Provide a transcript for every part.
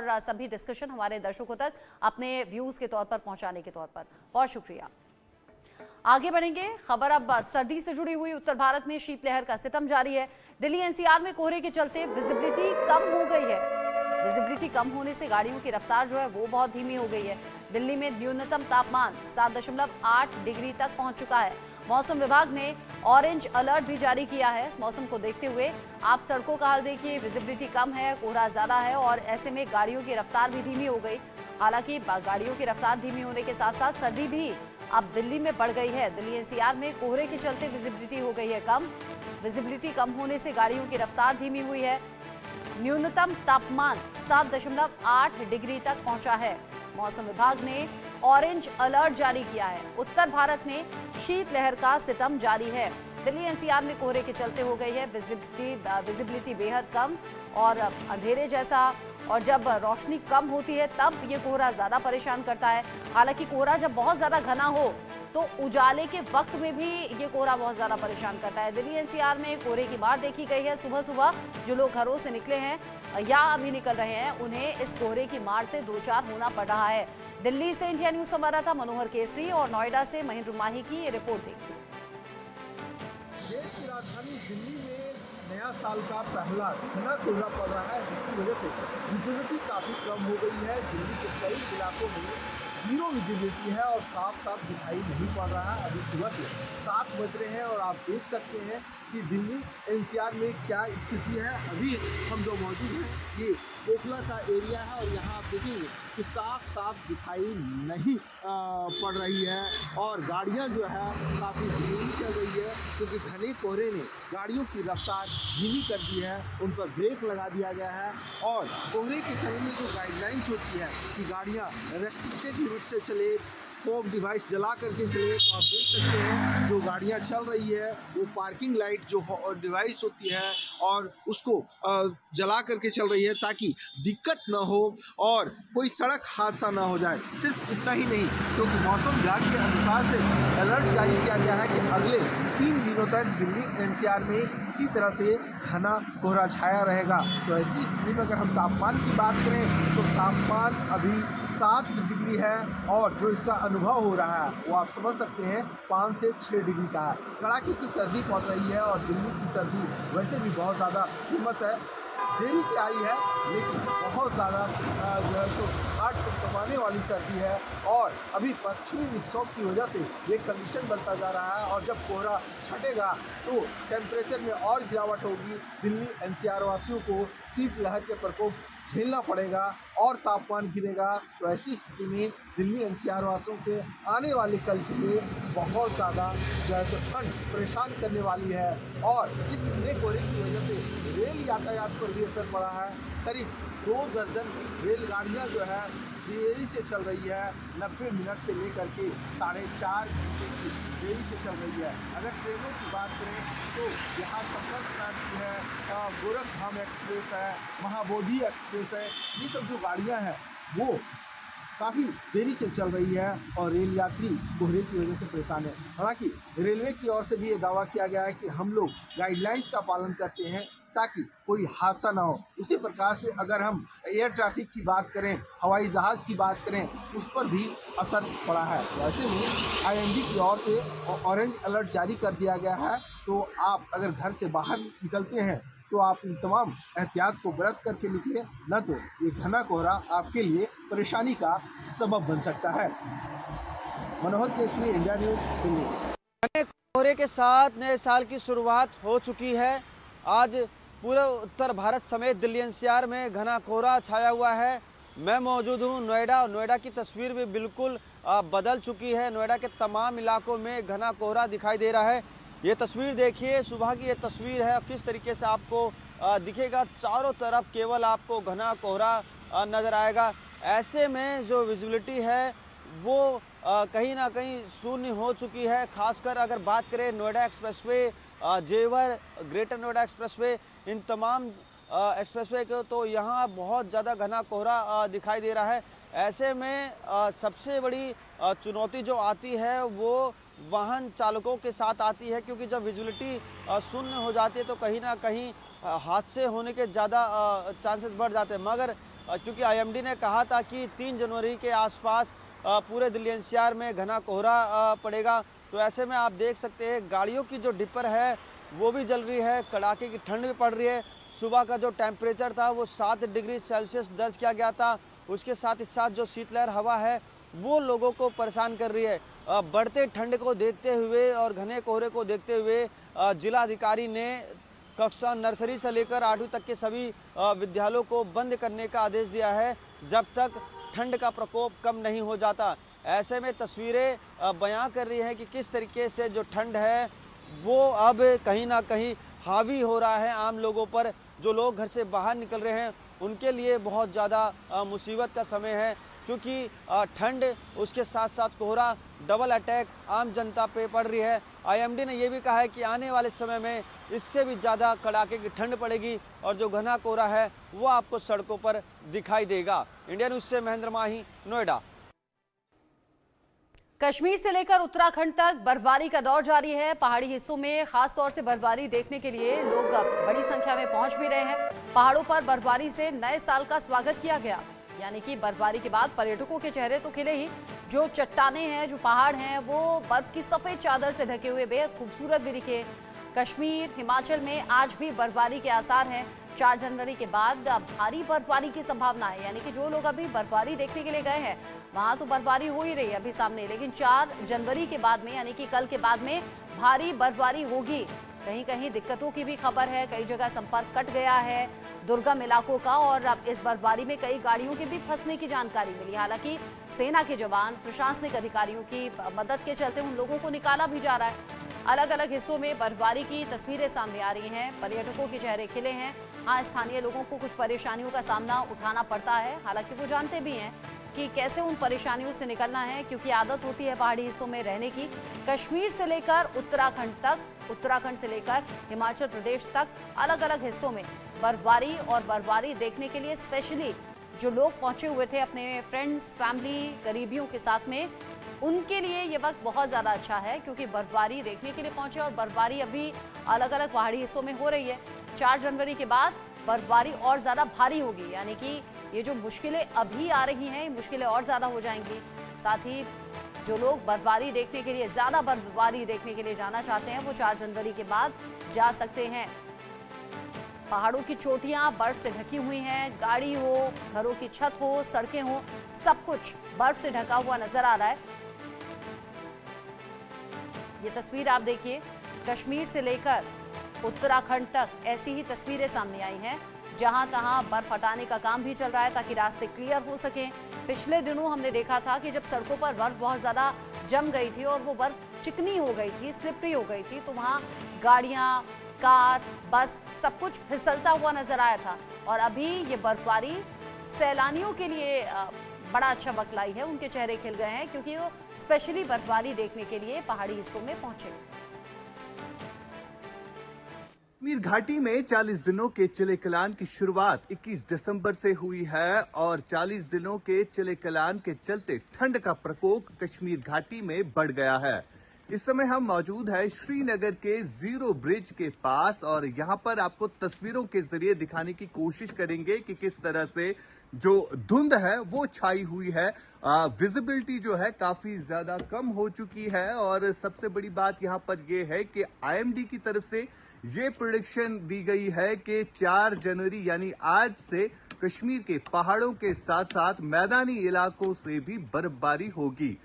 और सभी डिस्कशन हमारे दर्शकों तक अपने व्यूज के तौर पर पहुंचाने के तौर पर बहुत शुक्रिया। आगे बढ़ेंगे। खबर अब सर्दी से जुड़ी हुई। उत्तर भारत में शीतलहर का सितम जारी है। दिल्ली एनसीआर में कोहरे के चलते विजिबिलिटी कम हो गई है। विजिबिलिटी कम होने से गाड़ियों की रफ्तार जो है वो बहुत धीमी हो गई है। दिल्ली में न्यूनतम तापमान 7.8 डिग्री तक पहुंच चुका है। मौसम विभाग ने ऑरेंज अलर्ट भी जारी किया है। इस मौसम को देखते हुए आप सड़कों का हाल देखिए, विजिबिलिटी कम है, कोहरा ज्यादा है और ऐसे में गाड़ियों की रफ्तार भी धीमी हो गई। हालांकि गाड़ियों की रफ्तार धीमी होने के साथ साथ सर्दी भी अब दिल्ली में बढ़ गई है। दिल्ली एनसीआर में कोहरे के चलते विजिबिलिटी हो गई है कम। विजिबिलिटी कम होने से गाड़ियों की रफ्तार धीमी हुई है। न्यूनतम तापमान 7.8 डिग्री तक पहुंचा है। मौसम विभाग ने ऑरेंज अलर्ट जारी किया है। उत्तर भारत में शीतलहर का सितम जारी है। दिल्ली एनसीआर में कोहरे के चलते हो गई है विजिबिलिटी बेहद कम और अंधेरे जैसा, और जब रोशनी कम होती है तब ये कोहरा ज्यादा परेशान करता है। हालांकि कोहरा जब बहुत ज्यादा घना हो तो उजाले के वक्त में भी ये कोहरा बहुत ज्यादा परेशान करता है। दिल्ली एनसीआर में कोहरे की मार देखी गई है। सुबह सुबह जो लोग घरों से निकले हैं या अभी निकल रहे हैं उन्हें इस कोहरे की मार से दो चार होना पड़ रहा है। दिल्ली से इंडिया न्यूज संवाददाता मनोहर केसरी और नोएडा से महेंद्र माही की ये रिपोर्ट देखिए। देश की राजधानी दिल्ली में नया साल का पहला घना कोहरा पड़ रहा है, जिसकी वजह से विजिबिलिटी काफ़ी कम हो गई है। दिल्ली के कई इलाकों में जीरो विजिबिलिटी है और साफ साफ दिखाई नहीं पड़ रहा है। अभी सुबह के 7 बज रहे हैं और आप देख सकते हैं कि दिल्ली एनसीआर में क्या स्थिति है। अभी हम जो मौजूद हैं ये ओखला का एरिया है और यहाँ आप देखेंगे कि साफ साफ दिखाई नहीं पड़ रही है और गाड़ियाँ जो है काफ़ी धीमी चल रही है, क्योंकि घने कोहरे ने गाड़ियों की रफ्तार धीमी कर दी है, उन पर ब्रेक लगा दिया गया है। और कोहरे के समय में जो गाइडलाइंस होती है कि गाड़ियाँ रेस्ट्रिक्टेड लिमिट से चले, फॉग डिवाइस जला करके चले, तो आप देख सकते हैं जो गाड़ियां चल रही है वो पार्किंग लाइट जो डिवाइस होती है और उसको जला करके चल रही है ताकि दिक्कत ना हो और कोई सड़क हादसा ना हो जाए। सिर्फ इतना ही नहीं, क्योंकि मौसम विभाग के अनुसार से अलर्ट जारी किया गया है कि अगले 3 दिनों तक दिल्ली एनसीआर में इसी तरह से घना कोहरा छाया रहेगा। तो ऐसी स्थिति में अगर हम तापमान की बात करें तो तापमान अभी 7 डिग्री है और जो इसका अनुभव हो रहा है वो आप समझ सकते हैं 5 से 6 डिग्री का है। कड़ाके की सर्दी पड़ रही है और दिल्ली की सर्दी वैसे भी बहुत ज़्यादा फेमस है। देरी से आई है लेकिन बहुत ज़्यादा जो है सो हार्ट कमाने वाली सर्दी है और अभी पश्चिमी विक्षोभ की वजह से ये कंडीशन बनता जा रहा है और जब कोहरा छटेगा तो टेम्परेचर में और गिरावट होगी। दिल्ली एनसीआर वासियों को शीतलहर के प्रकोप झेलना पड़ेगा और तापमान गिरेगा। तो ऐसी स्थिति में दिल्ली एनसीआर वासियों के आने वाले कल के लिए बहुत ज़्यादा जैसे ठंड परेशान करने वाली है और इस घने कोहरे की वजह से रेल यातायात पर भी असर पड़ा है। करीब 2 दर्जन रेलगाड़ियाँ जो है देरी से चल रही है, 90 मिनट से लेकर के 4.5 घंटे की देरी से चल रही है। अगर ट्रेनों की बात करें तो यहाँ संपर्क क्रांति है, गोरखधाम एक्सप्रेस है, महाबोधि एक्सप्रेस है, ये सब जो गाड़ियाँ हैं वो काफ़ी देरी से चल रही है और रेल यात्री कोहरे की वजह से परेशान है। हालांकि रेलवे की ओर से भी ये दावा किया गया है कि हम लोग गाइडलाइंस का पालन करते हैं ताकि कोई हादसा ना हो। उसी प्रकार से अगर हम एयर ट्रैफिक की बात करें, हवाई जहाज़ की बात करें, उस पर भी असर पड़ा है। ऐसे में आईएमडी की ओर से ऑरेंज अलर्ट जारी कर दिया गया है। तो आप अगर घर से बाहर निकलते हैं तो आप इन तमाम एहतियात को बरत करके निकलें, न तो ये घना कोहरा आपके लिए परेशानी का सबब बन सकता है। मनोहर केसरी, इंडिया न्यूज़, दिल्ली। घने कोहरे के साथ नए साल की शुरुआत हो चुकी है। आज पूरे उत्तर भारत समेत दिल्ली एनसीआर में घना कोहरा छाया हुआ है। मैं मौजूद हूँ नोएडा की तस्वीर भी बिल्कुल बदल चुकी है। नोएडा के तमाम इलाकों में घना कोहरा दिखाई दे रहा है। ये तस्वीर देखिए, सुबह की ये तस्वीर है। किस तरीके से आपको दिखेगा, चारों तरफ केवल आपको घना कोहरा नज़र आएगा। ऐसे में जो विजिबिलिटी है वो कहीं ना कहीं शून्य हो चुकी है। खासकर अगर बात करें नोएडा एक्सप्रेसवे, जेवर, ग्रेटर नोएडा एक्सप्रेसवे, इन तमाम एक्सप्रेसवे को तो यहाँ बहुत ज़्यादा घना कोहरा दिखाई दे रहा है। ऐसे में सबसे बड़ी चुनौती जो आती है वो वाहन चालकों के साथ आती है, क्योंकि जब विजिबिलिटी शून्य हो जाती है तो कहीं ना कहीं हादसे होने के ज़्यादा चांसेस बढ़ जाते हैं। मगर क्योंकि आईएमडी ने कहा था कि 3 जनवरी के आसपास पूरे दिल्ली एनसीआर में घना कोहरा पड़ेगा। तो ऐसे में आप देख सकते हैं गाड़ियों की जो डिपर है वो भी जल रही है, कड़ाके की ठंड भी पड़ रही है। सुबह का जो टेम्परेचर था वो 7 डिग्री सेल्सियस दर्ज किया गया था। उसके साथ ही साथ जो शीतलहर हवा है वो लोगों को परेशान कर रही है। बढ़ते ठंड को देखते हुए और घने कोहरे को देखते हुए जिलाधिकारी ने कक्षा नर्सरी से लेकर 8वीं तक के सभी विद्यालयों को बंद करने का आदेश दिया है जब तक ठंड का प्रकोप कम नहीं हो जाता। ऐसे में तस्वीरें बयां कर रही हैं कि किस तरीके से जो ठंड है वो अब कहीं ना कहीं हावी हो रहा है आम लोगों पर। जो लोग घर से बाहर निकल रहे हैं उनके लिए बहुत ज़्यादा मुसीबत का समय है, क्योंकि ठंड उसके साथ साथ कोहरा डबल अटैक आम जनता पे पड़ रही है। आईएमडी ने यह भी कहा है कि आने वाले समय में इससे भी ज़्यादा कड़ाके की ठंड पड़ेगी और जो घना कोहरा है वो आपको सड़कों पर दिखाई देगा। इंडिया न्यूज़ से महेंद्र माही, नोएडा। कश्मीर से लेकर उत्तराखंड तक बर्फबारी का दौर जारी है। पहाड़ी हिस्सों में खास तौर से बर्फबारी देखने के लिए लोग बड़ी संख्या में पहुंच भी रहे हैं। पहाड़ों पर बर्फबारी से नए साल का स्वागत किया गया, यानी कि बर्फबारी के बाद पर्यटकों के चेहरे तो खिले ही। जो चट्टाने हैं, जो पहाड़ हैं, वो बर्फ की सफेद चादर से ढके हुए बेहद खूबसूरत भी दिखे। कश्मीर, हिमाचल में आज भी बर्फबारी के आसार हैं। 4 जनवरी के बाद भारी बर्फबारी की संभावना है, यानी कि जो लोग अभी बर्फबारी देखने के लिए गए हैं वहां तो बर्फबारी हो ही रही है अभी सामने, लेकिन 4 जनवरी के बाद में यानी कि कल के बाद में भारी बर्फबारी होगी। कहीं कहीं दिक्कतों की भी खबर है, कई जगह संपर्क कट गया है दुर्गम इलाकों का, और अब इस बर्फबारी में कई गाड़ियों के भी फंसने की जानकारी मिली। हालांकि सेना के जवान, प्रशासनिक अधिकारियों की मदद के चलते उन लोगों को निकाला भी जा रहा है। अलग अलग हिस्सों में बर्फबारी की तस्वीरें सामने आ रही हैं, पर्यटकों के चेहरे खिले हैं। हाँ, स्थानीय लोगों को कुछ परेशानियों का सामना उठाना पड़ता है, हालांकि वो जानते भी हैं कि कैसे उन परेशानियों से निकलना है, क्योंकि आदत होती है पहाड़ी हिस्सों में रहने की। कश्मीर से लेकर उत्तराखंड तक, उत्तराखंड से लेकर हिमाचल प्रदेश तक अलग अलग हिस्सों में बर्फबारी और बर्फबारी देखने के लिए स्पेशली जो लोग पहुंचे हुए थे अपने फ्रेंड्स, फैमिली, करीबियों के साथ में, उनके लिए ये वक्त बहुत ज़्यादा अच्छा है, क्योंकि बर्फबारी देखने के लिए पहुंचे और बर्फबारी अभी अलग अलग पहाड़ी हिस्सों में हो रही है। 4 जनवरी के बाद बर्फबारी और ज़्यादा भारी होगी, यानी कि ये जो मुश्किलें अभी आ रही हैं, मुश्किलें और ज़्यादा हो जाएंगी। साथ ही जो लोग बर्फबारी देखने के लिए, ज़्यादा बर्फबारी देखने के लिए जाना चाहते हैं, वो 4 जनवरी के बाद जा सकते हैं। पहाड़ों की चोटियां बर्फ से ढकी हुई हैं, गाड़ी हो, घरों की छत हो, सड़कें हो, सब कुछ बर्फ से ढका हुआ नजर आ रहा है। ये तस्वीर आप देखिए, कश्मीर से लेकर उत्तराखंड तक ऐसी ही तस्वीरें सामने आई हैं। जहां तहां बर्फ हटाने का काम भी चल रहा है ताकि रास्ते क्लियर हो सकें। पिछले दिनों हमने देखा था कि जब सड़कों पर बर्फ बहुत ज़्यादा जम गई थी और वो बर्फ चिकनी हो गई थी, स्लिपरी हो गई थी, तो वहाँ गाड़ियाँ, कार, बस सब कुछ फिसलता हुआ नजर आया था। और अभी ये बर्फबारी सैलानियों के लिए बड़ा अच्छा वक्त लाई है, उनके चेहरे खिल गए हैं, क्योंकि वो स्पेशली बर्फबारी देखने के लिए पहाड़ी हिस्सों में पहुंचे। कश्मीर घाटी में 40 दिनों के चिले कलान की शुरुआत 21 दिसंबर से हुई है और 40 दिनों के चिले कलान के चलते ठंड का प्रकोप कश्मीर घाटी में बढ़ गया है। इस समय हम मौजूद है श्रीनगर के जीरो ब्रिज के पास और यहाँ पर आपको तस्वीरों के जरिए दिखाने की कोशिश करेंगे कि किस तरह से जो धुंध है वो छाई हुई है। विजिबिलिटी जो है काफी ज्यादा कम हो चुकी है और सबसे बड़ी बात यहाँ पर यह है कि आईएमडी की तरफ से ये प्रेडिक्शन दी गई है कि 4 जनवरी यानी आज से कश्मीर के पहाड़ों के साथ साथ मैदानी इलाकों से भी बर्फबारी होगी।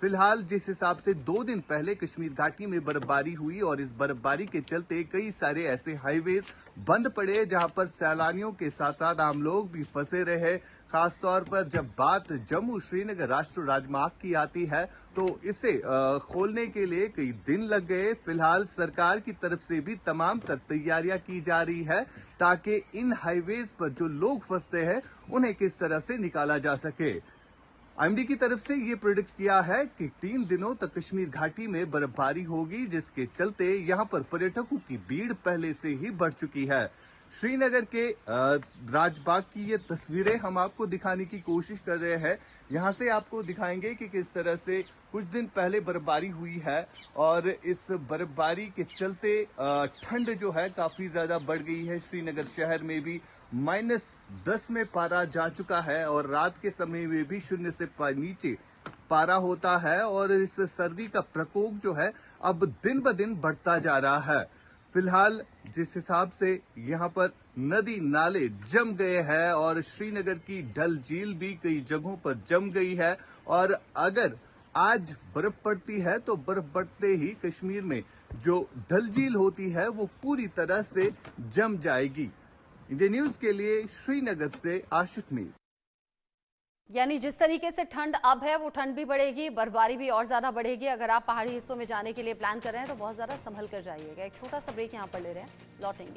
फिलहाल जिस हिसाब से 2 दिन पहले कश्मीर घाटी में बर्फबारी हुई और इस बर्फबारी के चलते कई सारे ऐसे हाईवेज बंद पड़े जहां पर सैलानियों के साथ साथ आम लोग भी फंसे रहे। खासतौर पर जब बात जम्मू श्रीनगर राष्ट्रीय राजमार्ग की आती है तो इसे खोलने के लिए कई दिन लग गए। फिलहाल सरकार की तरफ से भी तमाम तैयारियां की जा रही है ताकि इन हाईवेज पर जो लोग फंसते हैं उन्हें किस तरह से निकाला जा सके। आईएमडी की तरफ से ये प्रेडिक्ट किया है कि 3 दिनों तक कश्मीर घाटी में बर्फबारी होगी, जिसके चलते यहाँ पर पर्यटकों की भीड़ पहले से ही बढ़ चुकी है। श्रीनगर के राजबाग की ये तस्वीरें हम आपको दिखाने की कोशिश कर रहे हैं। यहाँ से आपको दिखाएंगे कि किस तरह से कुछ दिन पहले बर्फबारी हुई है और इस बर्फबारी के चलते ठंड जो है काफी ज्यादा बढ़ गई है श्रीनगर शहर में भी -10 में पारा जा चुका है और रात के समय में भी 0 से नीचे पारा होता है और इस सर्दी का प्रकोप जो है अब दिन ब दिन बढ़ता जा रहा है। फिलहाल जिस हिसाब से यहाँ पर नदी नाले जम गए हैं और श्रीनगर की डल झील भी कई जगहों पर जम गई है और अगर आज बर्फ पड़ती है तो बर्फ पड़ते ही कश्मीर में जो डल झील होती है वो पूरी तरह से जम जाएगी। इंडिया न्यूज के लिए श्रीनगर से आशिक मीर। यानी जिस तरीके से ठंड अब है वो ठंड भी बढ़ेगी, बर्फबारी भी और ज्यादा बढ़ेगी। अगर आप पहाड़ी हिस्सों में जाने के लिए प्लान कर रहे हैं तो बहुत ज्यादा संभल कर जाइएगा। एक छोटा सा ब्रेक यहाँ पर ले रहे हैं, लौटेंगे।